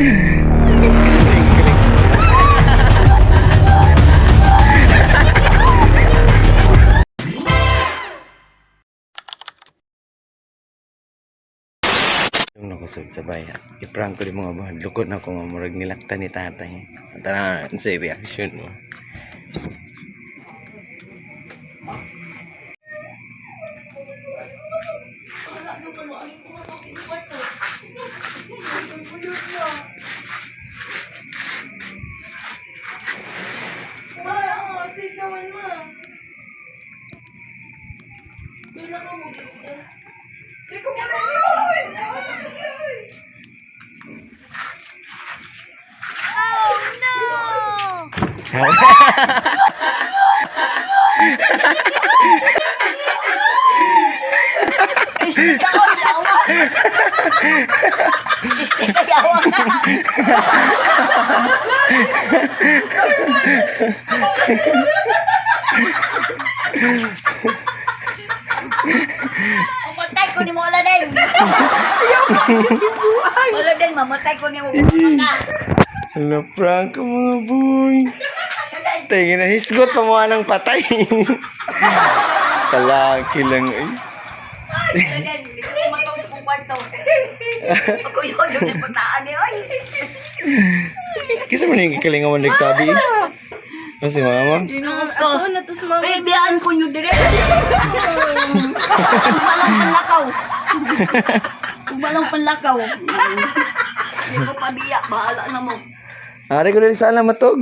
Yung nakusog sa bayan. I-prank ko di mga buhan. Lukod na ko mamurag nilakta ni tatay. Tara, sa reaction mo. Mamatay ko ni mo ala din. Wala din, mamatay ko ni mo. Hello, prank ko mga boy. Tingin na, hisgot pa mo ng patay. Kalaki lang eh. Ako yun yung pataan eh, oy. Kasi mo nang kikalingan mo nagtabi eh. Kasi mama. Ako na to sumama. Ay, biyaan ko nyo dire. Balang panlakaw. Balang panlakaw. Hindi ko pabiya, bahala na mo. Ari ko rin sana matog.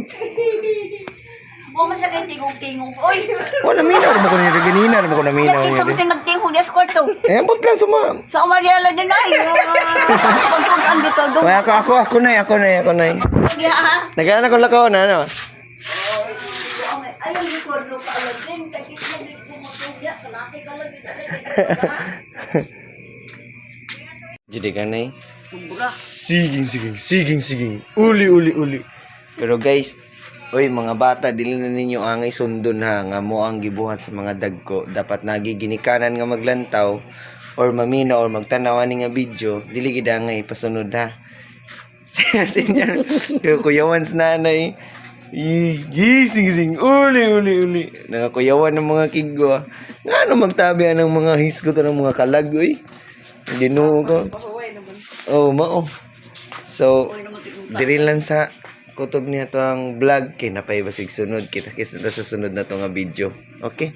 Buwan masakay tingog-tingog. Oy! Wala minaw mo ko nila ganina. Mo ko na minaw Yakin sa niya. mutin nagtingog ni Escorto. Eh, ambot lang suma. Sa Mariala din ay. Pagpugan dito. Ay, ako na. Kaya ha? Nagana ko lakaw na, ano? Ayun, Escorto ka agad din. Kakit na dito kumutugya. Kalaki ka lang dito. Jadi ka na eh. Siging. Uli. Pero guys, oy mga bata, dili na ninyo angay sundon ha nga mo ang gibuhat sa mga dagko. Dapat nagiginikanan nga maglantaw or mamina or magtanawan ni nga video, dili gid angay pasunod ha. Senior, kuyawan sa nanay. Gising. Uli. Nakakuyawan ng mga kigwa. Ngano magtabi ng mga hisgot ng mga kalag oy. Dinuo ko. Oh, mao. So, diri lang sa kutob niya to ang vlog kay napay basig sunod kita sa sunod na to nga video. Okay?